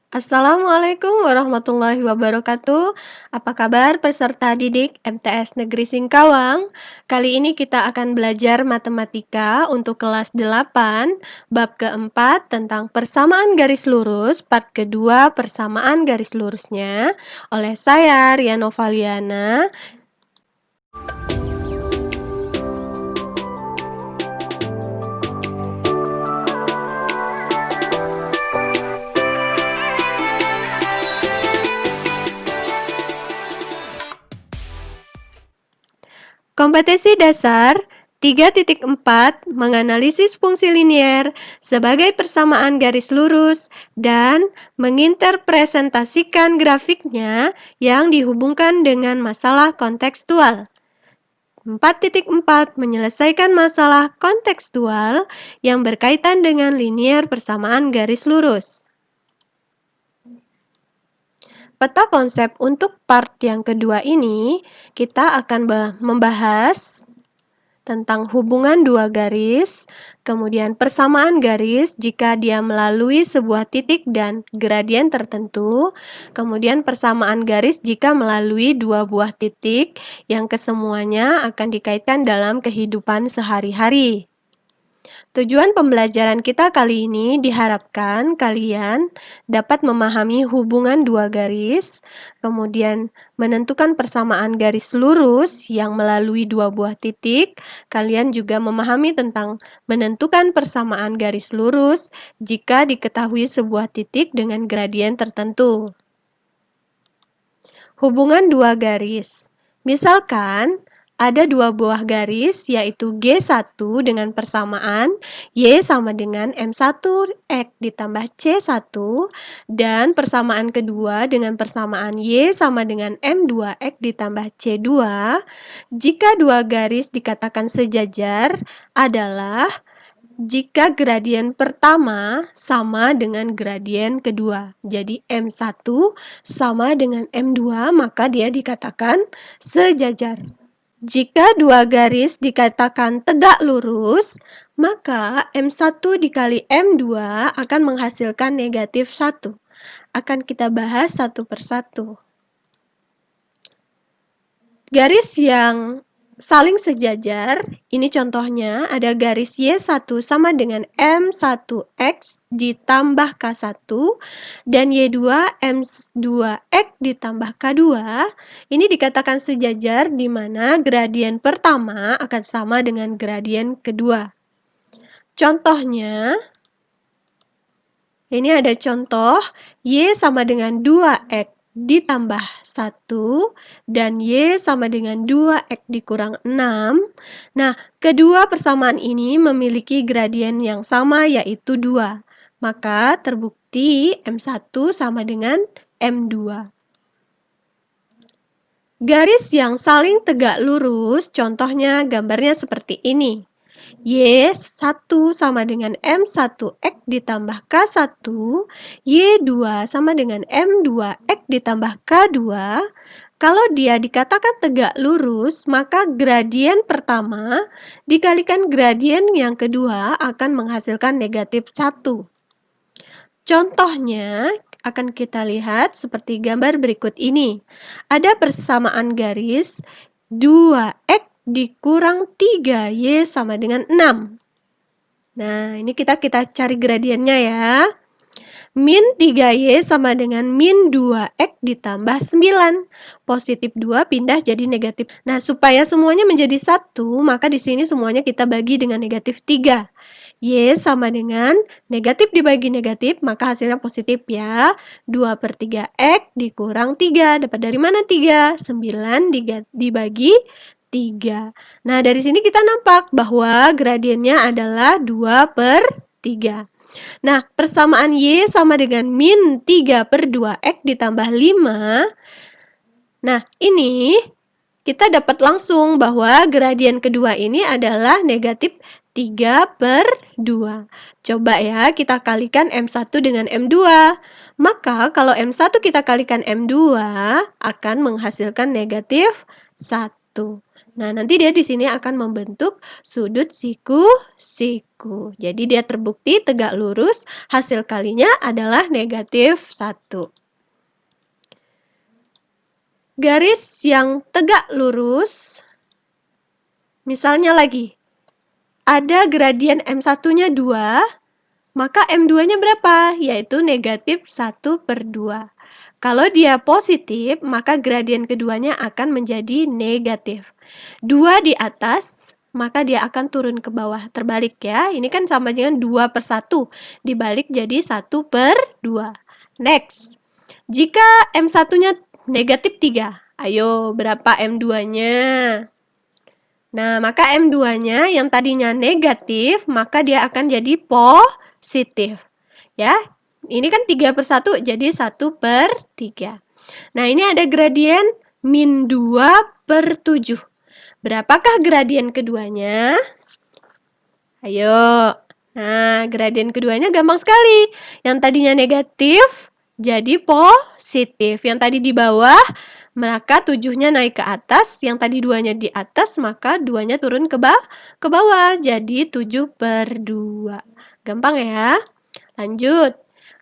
Assalamualaikum warahmatullahi wabarakatuh. Apa kabar peserta didik MTS Negeri Singkawang? Kali ini kita akan belajar matematika untuk kelas 8, bab keempat tentang persamaan garis lurus, part kedua persamaan garis lurusnya, oleh saya Riano Valiana. Kompetensi dasar 3.4 menganalisis fungsi linier sebagai persamaan garis lurus dan menginterpresentasikan grafiknya yang dihubungkan dengan masalah kontekstual. 4.4 menyelesaikan masalah kontekstual yang berkaitan dengan linier persamaan garis lurus. Peta konsep untuk part yang kedua ini, kita akan membahas tentang hubungan dua garis, kemudian persamaan garis jika dia melalui sebuah titik dan gradien tertentu, kemudian persamaan garis jika melalui dua buah titik yang kesemuanya akan dikaitkan dalam kehidupan sehari-hari. Tujuan pembelajaran kita kali ini diharapkan kalian dapat memahami hubungan dua garis, kemudian menentukan persamaan garis lurus yang melalui dua buah titik. Kalian juga memahami tentang menentukan persamaan garis lurus jika diketahui sebuah titik dengan gradien tertentu. Hubungan dua garis. Misalkan, ada dua buah garis, yaitu G1 dengan persamaan Y sama dengan M1X ditambah C1, dan persamaan kedua dengan persamaan Y sama dengan M2X ditambah C2. Jika dua garis dikatakan sejajar adalah jika gradien pertama sama dengan gradien kedua. Jadi M1 sama dengan M2, maka dia dikatakan sejajar. Jika dua garis dikatakan tegak lurus, maka M1 dikali M2 akan menghasilkan negatif 1. Akan kita bahas satu persatu. Garis yang saling sejajar, ini contohnya ada garis Y1 sama dengan M1X ditambah K1 dan Y2 M2X ditambah K2. Ini dikatakan sejajar di mana gradien pertama akan sama dengan gradien kedua. Contohnya, ini ada contoh Y sama dengan 2X ditambah 1 dan Y sama dengan 2X dikurang 6. Nah, kedua persamaan ini memiliki gradien yang sama yaitu 2. Maka terbukti M1 sama dengan M2. Garis yang saling tegak lurus, contohnya gambarnya seperti ini. Y1 sama dengan M1X ditambah K1, Y2 sama dengan M2X ditambah K2. Kalau dia dikatakan tegak lurus, maka gradien pertama dikalikan gradien yang kedua akan menghasilkan negatif 1. Contohnya akan kita lihat seperti gambar berikut ini. Ada persamaan garis 2X dikurang 3Y sama dengan 6. Nah, ini kita cari gradiennya ya. Min 3Y sama dengan min 2X ditambah 9. Positif 2 pindah jadi negatif. Nah, supaya semuanya menjadi 1, maka di sini semuanya kita bagi dengan negatif 3. Y sama dengan negatif dibagi negatif, maka hasilnya positif ya. 2/3X dikurang 3. Dapat dari mana 3? 9 dibagi 3. Nah, dari sini kita nampak bahwa gradiennya adalah 2/3. Nah, persamaan Y sama dengan min 3/2X ditambah 5. Nah, ini kita dapat langsung bahwa gradien kedua ini adalah negatif 3/2. Coba ya, kita kalikan M1 dengan M2. Maka, kalau M1 kita kalikan M2, akan menghasilkan negatif 1. Nah, nanti dia di sini akan membentuk sudut siku-siku. Jadi dia terbukti tegak lurus, hasil kalinya adalah negatif 1. Garis yang tegak lurus, misalnya lagi, ada gradien M1-nya 2, maka M2-nya berapa? Yaitu negatif 1/2. Kalau dia positif, maka gradien keduanya akan menjadi negatif. 2 di atas, maka dia akan turun ke bawah. Terbalik ya, ini kan sama dengan 2/1. Dibalik jadi 1/2. Next, jika M1-nya negatif 3, ayo berapa M2-nya? Nah, maka M2-nya yang tadinya negatif, maka dia akan jadi positif. Ya, ini kan 3/1, jadi 1/3. Nah, ini ada gradien min 2/7. Berapakah gradien keduanya? Ayo. Nah, gradien keduanya gampang sekali. Yang tadinya negatif, jadi positif. Yang tadi di bawah, maka 7-nya naik ke atas. Yang tadi 2-nya di atas, maka 2-nya turun ke bawah. Jadi 7/2. Gampang ya? Lanjut.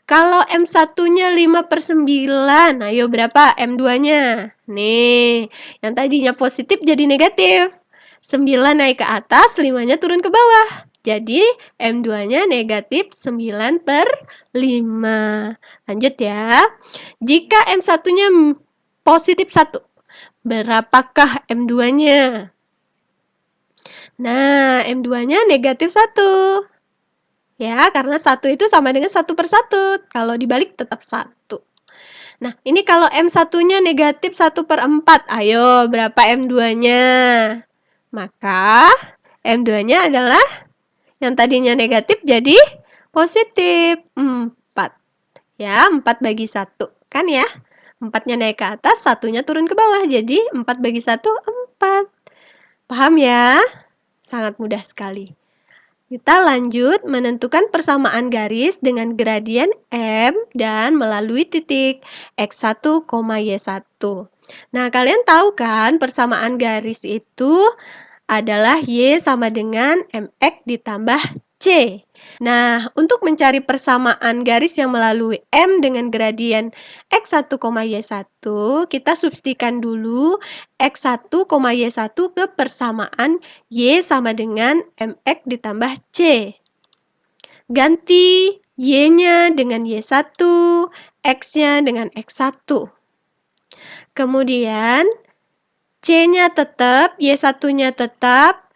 Kalau M1-nya 5/9, ayo berapa M2-nya? Nih, yang tadinya positif jadi negatif. 9 naik ke atas, 5-nya turun ke bawah. Jadi, M2-nya negatif 9/5. Lanjut ya. Jika M1-nya positif 1, berapakah M2-nya? Nah, M2-nya negatif 1. Ya, karena 1 itu sama dengan 1/1. Kalau dibalik tetap 1. Nah, ini kalau M1-nya negatif 1/4. Ayo, berapa M2-nya? Maka, M2-nya adalah yang tadinya negatif jadi positif. 4. Ya, 4 bagi 1. Kan ya? 4-nya naik ke atas, 1-nya turun ke bawah. Jadi, 4 bagi 1, 4. Paham ya? Sangat mudah sekali. Kita lanjut menentukan persamaan garis dengan gradien M dan melalui titik X1, Y1. Nah, kalian tahu kan persamaan garis itu adalah Y sama dengan MX ditambah C. Nah, untuk mencari persamaan garis yang melalui M dengan gradien X1, Y1, kita substitusikan dulu X1, Y1 ke persamaan Y sama dengan MX ditambah C. Ganti Y-nya dengan Y1, X-nya dengan X1. Kemudian, C-nya tetap, Y1-nya tetap,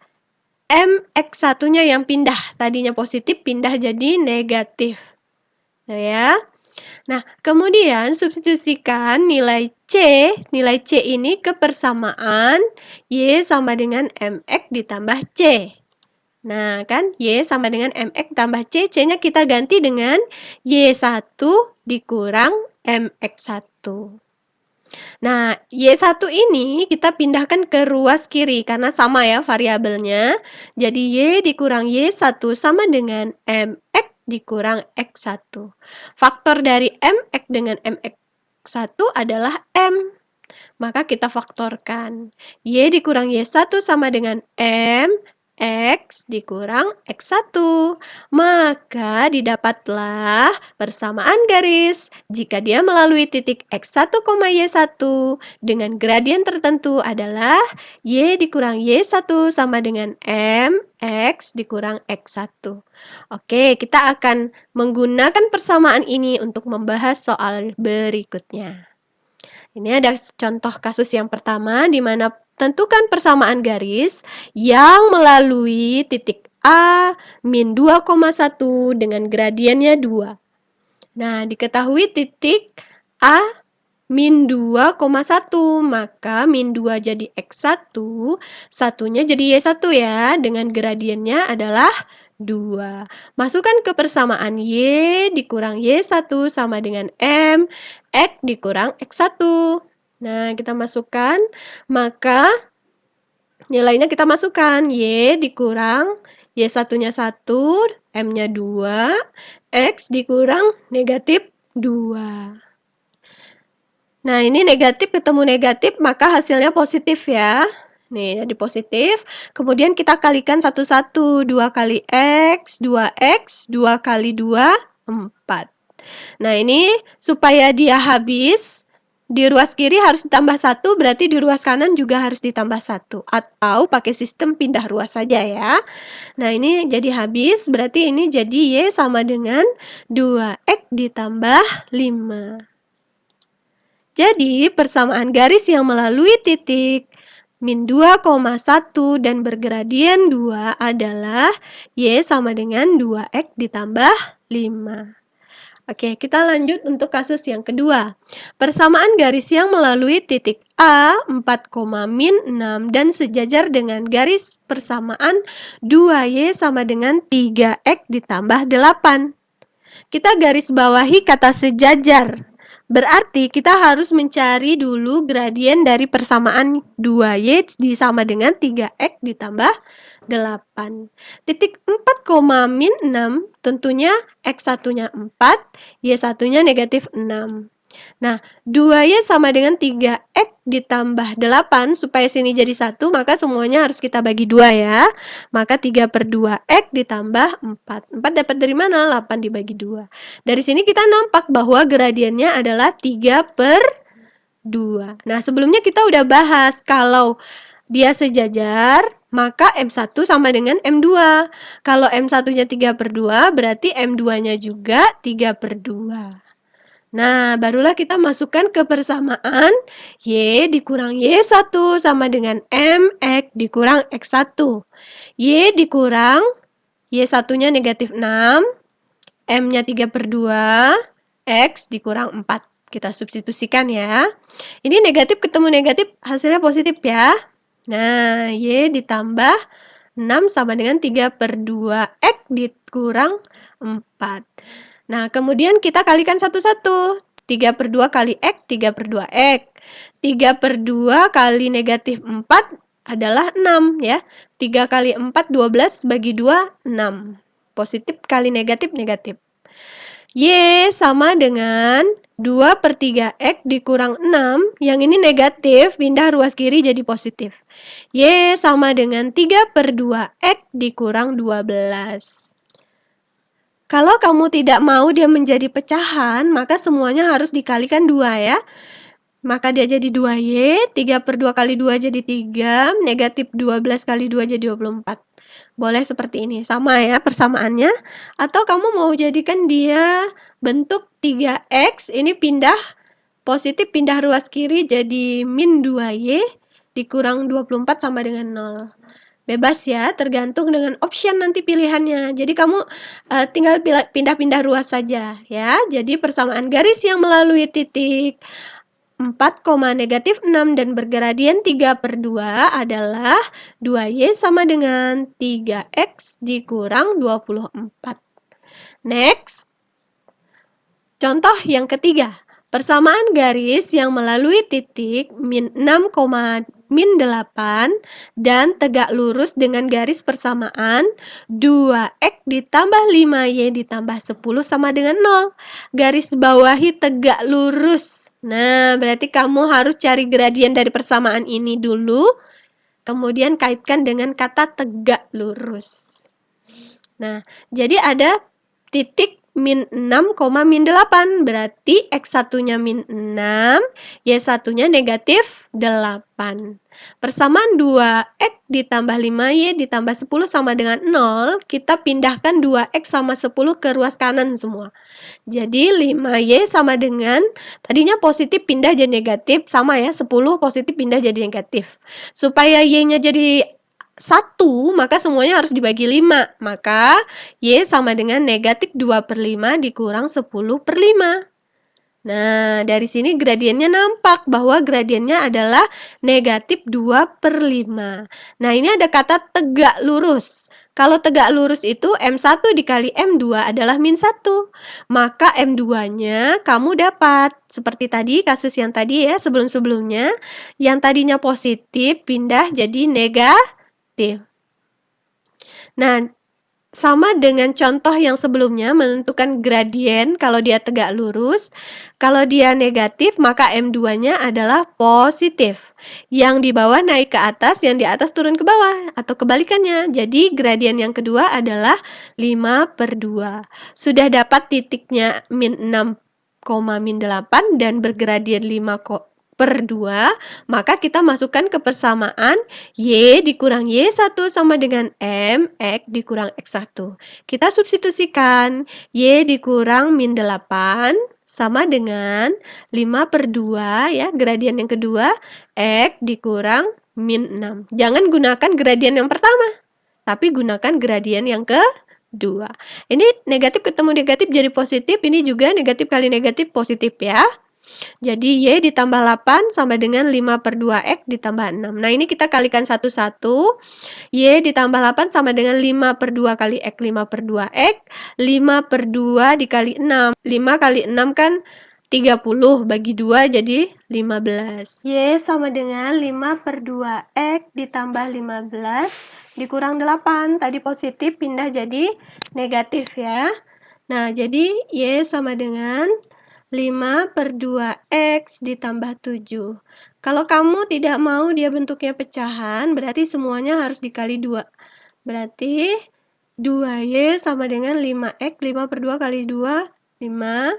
MX1-nya yang pindah. Tadinya positif, pindah jadi negatif. Ya. Nah, kemudian substitusikan nilai C ini ke persamaan Y sama dengan MX ditambah C. Nah, kan Y sama dengan MX tambah C, C-nya kita ganti dengan Y1 dikurang MX1. Nah, Y1 ini kita pindahkan ke ruas kiri karena sama ya variabelnya. Jadi Y dikurang Y1 sama dengan MX dikurang X1. Faktor dari MX dengan MX1 adalah M. Maka kita faktorkan. Y dikurang Y1 sama dengan M, X dikurang X1. Maka didapatlah persamaan garis jika dia melalui titik X1, Y1 dengan gradien tertentu adalah Y dikurang Y1 sama dengan M, X dikurang X1. Oke, kita akan menggunakan persamaan ini untuk membahas soal berikutnya. Ini ada contoh kasus yang pertama di mana tentukan persamaan garis yang melalui titik A min 2,1 dengan gradiennya 2. Nah, diketahui titik A min 2,1, maka min 2 jadi X1, satunya jadi Y1 ya, dengan gradiennya adalah 2. Masukkan ke persamaan Y dikurang Y1 sama dengan M, X dikurang X1. Nah, kita masukkan, maka nilainya kita masukkan. Y dikurang Y1-nya 1, M-nya 2, X dikurang negatif 2. Nah, ini negatif ketemu negatif, maka hasilnya positif ya. Nih, jadi positif. Kemudian kita kalikan satu-satu. 2 kali X, 2X, 2 kali 2, 4. Nah, ini supaya dia habis, di ruas kiri harus ditambah 1, berarti di ruas kanan juga harus ditambah 1. Atau pakai sistem pindah ruas saja ya. Nah, ini jadi habis, berarti ini jadi Y sama dengan 2X ditambah 5. Jadi, persamaan garis yang melalui titik min 2,1 dan bergradien 2 adalah Y sama dengan 2X ditambah 5. Oke, kita lanjut untuk kasus yang kedua. Persamaan garis yang melalui titik A 4,-6 dan sejajar dengan garis persamaan 2Y sama dengan 3X ditambah 8. Kita garis bawahi kata sejajar. Berarti kita harus mencari dulu gradien dari persamaan 2Y sama dengan 3X ditambah 8. Titik 4,-6 tentunya X1-nya 4, Y1-nya negatif 6. Nah, 2Y sama dengan 3X ditambah 8, supaya sini jadi 1, maka semuanya harus kita bagi 2 ya. Maka 3/2X ditambah 4. 4 dapat dari mana? 8 dibagi 2. Dari sini kita nampak bahwa gradiennya adalah 3/2. Nah, sebelumnya kita udah bahas kalau dia sejajar, maka M1 sama dengan M2. Kalau M1-nya 3/2, berarti M2-nya juga 3/2. Nah, barulah kita masukkan ke persamaan Y dikurang Y1 sama dengan MX dikurang X1. Y dikurang Y1-nya negatif 6, M-nya 3/2, X dikurang 4. Kita substitusikan ya. Ini negatif ketemu negatif, hasilnya positif ya. Nah, Y ditambah 6 sama dengan 3/2 X dikurang 4. Nah, kemudian kita kalikan satu-satu. 3/2 kali X, 3/2 X. 3/2 kali negatif 4 adalah 6 ya. 3 kali 4, 12 bagi 2, 6. Positif kali negatif, negatif. Y sama dengan 2/3X dikurang 6, yang ini negatif, pindah ruas kiri jadi positif. Y sama dengan 3/2X dikurang 12. Kalau kamu tidak mau dia menjadi pecahan, maka semuanya harus dikalikan 2 ya. Maka dia jadi 2Y, 3/2 kali 2 jadi 3, negatif 12 kali 2 jadi 24. Boleh seperti ini, sama ya persamaannya. Atau kamu mau jadikan dia bentuk 3X, ini pindah positif, pindah ruas kiri jadi min 2Y dikurang 24 sama dengan 0. Bebas ya, tergantung dengan option nanti pilihannya. Jadi kamu tinggal pindah-pindah ruas saja ya. Jadi persamaan garis yang melalui titik 4, negatif 6 dan bergradien 3/2 adalah 2Y sama dengan 3X dikurang 24. Next. Contoh yang ketiga. Persamaan garis yang melalui titik min 6, min 8 dan tegak lurus dengan garis persamaan 2X ditambah 5Y ditambah 10 sama dengan 0. Garis bawahi tegak lurus. Nah, berarti kamu harus cari gradien dari persamaan ini dulu, kemudian kaitkan dengan kata tegak lurus. Nah, jadi ada titik min 6, min 8. Berarti X1-nya min 6, Y1-nya negatif 8. Persamaan 2X ditambah 5Y ditambah 10 sama dengan 0. Kita pindahkan 2X sama 10 ke ruas kanan semua. Jadi 5Y sama dengan, tadinya positif pindah jadi negatif, sama ya, 10 positif pindah jadi negatif. Supaya Y-nya jadi 1, maka semuanya harus dibagi 5. Maka Y sama dengan negatif 2/5 dikurang 10/5. Nah, dari sini gradiennya nampak bahwa gradiennya adalah negatif 2/5. Nah, ini ada kata tegak lurus. Kalau tegak lurus itu M1 dikali M2 adalah min 1. Maka M2-nya kamu dapat. Seperti tadi, kasus yang tadi ya, sebelum-sebelumnya. Yang tadinya positif pindah jadi negatif. Nah, Sama dengan contoh yang sebelumnya, menentukan gradien kalau dia tegak lurus. Kalau dia negatif, maka M2-nya adalah positif. Yang di bawah naik ke atas, yang di atas turun ke bawah, atau kebalikannya. Jadi, gradien yang kedua adalah 5/2. Sudah dapat titiknya min 6, min 8 dan bergradien 5/2, maka kita masukkan ke persamaan Y dikurang Y1 sama dengan M X dikurang X1. Kita substitusikan Y dikurang min 8 sama dengan 5/2 ya, gradien yang kedua, X dikurang min 6. Jangan gunakan gradien yang pertama, tapi gunakan gradien yang kedua. Ini negatif ketemu negatif jadi positif, ini juga negatif kali negatif positif ya. Jadi Y ditambah 8 sama dengan 5/2X ditambah 6. Nah, ini kita kalikan satu-satu. Y ditambah 8 sama dengan 5/2 kali X, 5/2X. 5/2 dikali 6. 5 kali 6 kan 30, bagi 2 jadi 15. Y sama dengan 5/2X ditambah 15 dikurang 8. Tadi positif pindah jadi negatif ya. Nah, jadi Y sama dengan 5/2X ditambah 7. Kalau kamu tidak mau dia bentuknya pecahan, berarti semuanya harus dikali 2. Berarti 2Y sama dengan 5X, 5/2 kali 2, 5,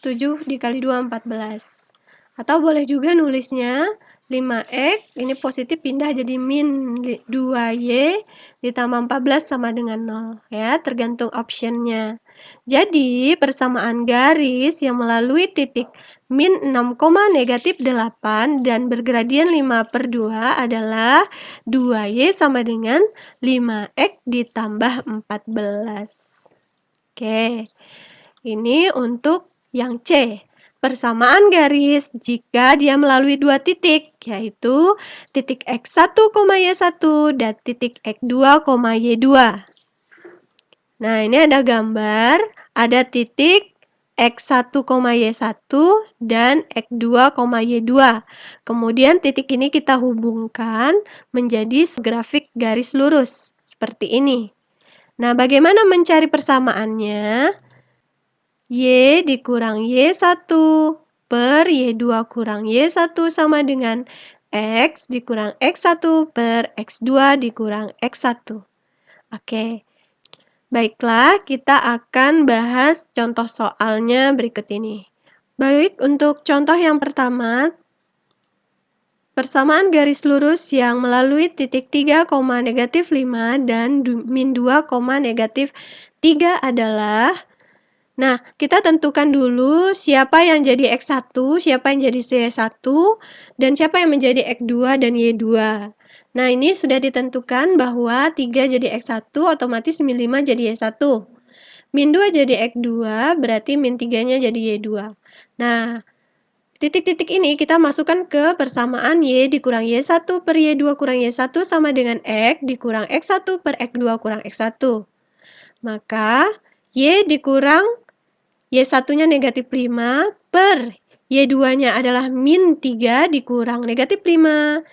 7 dikali 2, 14. Atau boleh juga nulisnya 5X, ini positif pindah jadi min 2Y ditambah 14 sama dengan 0. Ya, tergantung optionnya. Jadi, persamaan garis yang melalui titik min 6, negatif 8 dan bergradien 5/2 adalah 2Y sama dengan 5X ditambah 14. Oke, ini untuk yang C. Persamaan garis jika dia melalui dua titik, yaitu titik X1, Y1 dan titik X2, Y2. Nah, ini ada gambar, ada titik X1, Y1 dan X2, Y2. Kemudian titik ini kita hubungkan menjadi grafik garis lurus, seperti ini. Nah, bagaimana mencari persamaannya? Y dikurang Y1 per Y2 kurang Y1 sama dengan X dikurang X1 per X2 dikurang X1. Oke. Baiklah, kita akan bahas contoh soalnya berikut ini. Baik, untuk contoh yang pertama, persamaan garis lurus yang melalui titik 3, negatif 5 dan min 2, negatif 3 adalah, nah, kita tentukan dulu siapa yang jadi X1, siapa yang jadi Y1, dan siapa yang menjadi X2 dan Y2. Nah, ini sudah ditentukan bahwa 3 jadi X1, otomatis min 5 jadi Y1. Min 2 jadi X2, berarti min 3-nya jadi Y2. Nah, titik-titik ini kita masukkan ke persamaan Y dikurang Y1 per Y2 kurang Y1 sama dengan X dikurang X1 per X2 kurang X1. Maka, Y dikurang Y1-nya negatif 5 per Y2-nya adalah min 3 dikurang negatif 5.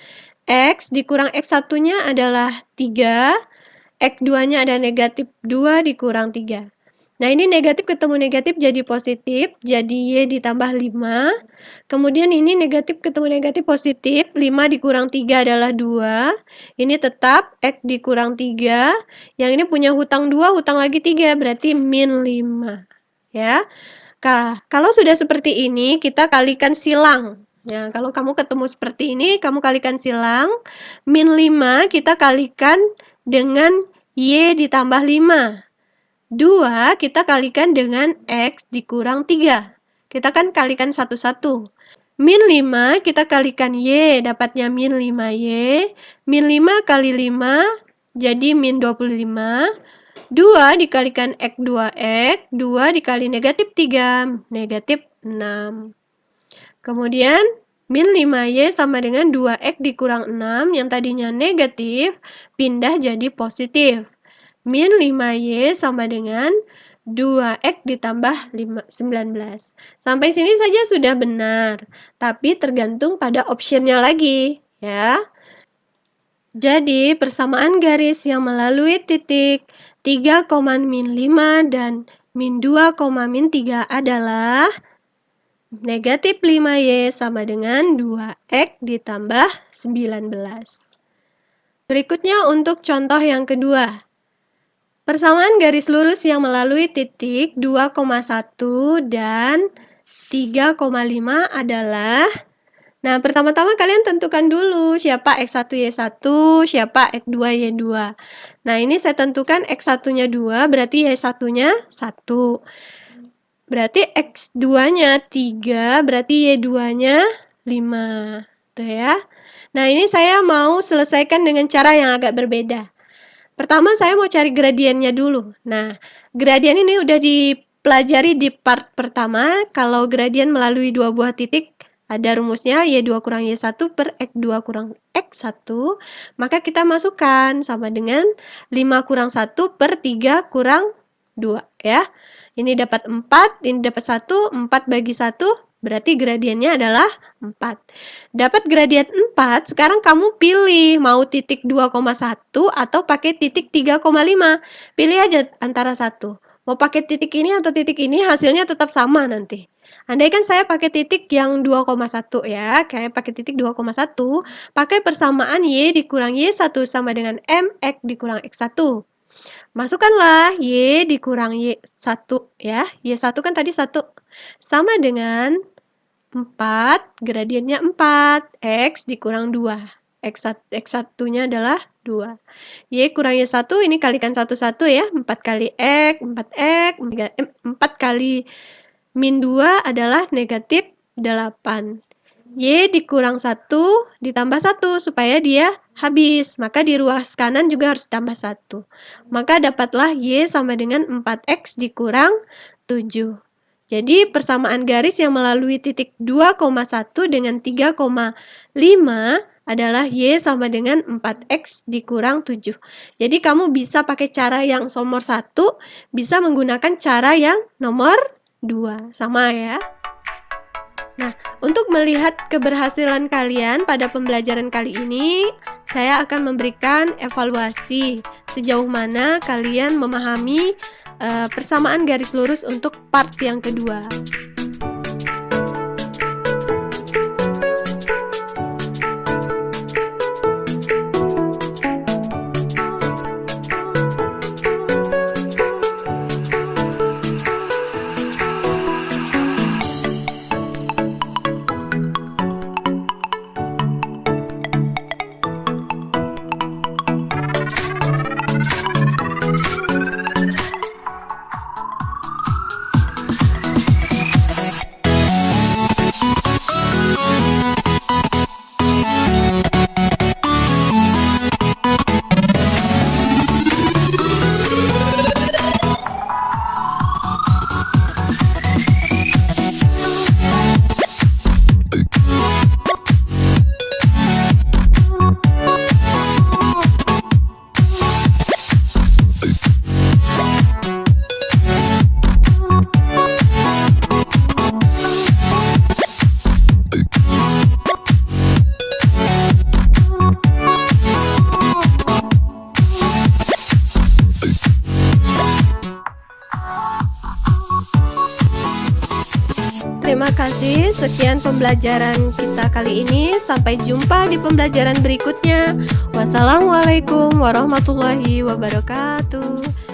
X dikurang X1-nya adalah 3. X2-nya ada negatif 2 dikurang 3. Nah, ini negatif ketemu negatif jadi positif, jadi Y ditambah 5. Kemudian ini negatif ketemu negatif positif, 5 dikurang 3 adalah 2. Ini tetap X dikurang 3. Yang ini punya hutang 2, hutang lagi 3, berarti min 5. Ya. Kalau sudah seperti ini, kita kalikan silang. Ya, kalau kamu ketemu seperti ini, kamu kalikan silang. Min 5 kita kalikan dengan Y ditambah 5. 2 kita kalikan dengan X dikurang 3. Kita kan kalikan satu-satu. Min 5 kita kalikan Y, dapatnya min 5Y. Min 5 kali 5 jadi min 25. 2 dikalikan X2X, 2 dikali negatif 3, negatif 6. Kemudian, min 5Y sama dengan 2X dikurang 6, yang tadinya negatif, pindah jadi positif. Min 5Y sama dengan 2X ditambah 19. Sampai sini saja sudah benar, tapi tergantung pada optionnya lagi, ya. Jadi, persamaan garis yang melalui titik 3, min 5 dan min 2, min 3 adalah negatif 5Y sama dengan 2X ditambah 19. Berikutnya untuk contoh yang kedua. Persamaan garis lurus yang melalui titik 2,1 dan 3,5 adalah, nah pertama-tama kalian tentukan dulu siapa X1, Y1, siapa X2, Y2. Nah ini saya tentukan X1-nya 2, berarti Y1-nya 1. Berarti X2-nya 3, berarti Y2-nya 5. Tuh ya. Nah ini saya mau selesaikan dengan cara yang agak berbeda. Pertama saya mau cari gradiennya dulu. Nah, gradien ini udah dipelajari di part pertama. Kalau gradien melalui dua buah titik, ada rumusnya Y2 kurang Y1 per X2 kurang X1. Maka kita masukkan sama dengan 5 kurang 1 per 3 kurang 2 ya. Ini dapat 4, ini dapat 1, 4 bagi 1. Berarti gradiennya adalah 4. Dapat gradien 4, sekarang kamu pilih mau titik 2,1 atau pakai titik 3,5. Pilih aja antara satu. Mau pakai titik ini atau titik ini, hasilnya tetap sama nanti. Andaikan saya pakai titik yang 2,1 ya, kayak pakai titik 2,1, pakai persamaan Y dikurang Y1 sama dengan MX dikurang X1. Masukkanlah Y dikurang Y1 ya. Y1 kan tadi 1. Sama dengan 4, gradiennya 4, X dikurang 2. X1-nya adalah 2. Y kurang Y1, ini kalikan 1 ya. 4 kali X, 4X, 4 kali min 2 adalah negatif 8. Y dikurang 1 ditambah 1 supaya dia habis. Maka di ruas kanan juga harus tambah 1. Maka dapatlah Y sama dengan 4X dikurang 7. Jadi persamaan garis yang melalui titik 2,1 dengan 3,5 adalah Y sama dengan 4X dikurang 7. Jadi kamu bisa pakai cara yang nomor 1, bisa menggunakan cara yang nomor 2. Sama ya. Nah, untuk melihat keberhasilan kalian pada pembelajaran kali ini, saya akan memberikan evaluasi sejauh mana kalian memahami persamaan garis lurus untuk part yang kedua. Terima kasih, sekian pembelajaran kita kali ini. Sampai jumpa di pembelajaran berikutnya. Wassalamualaikum warahmatullahi wabarakatuh.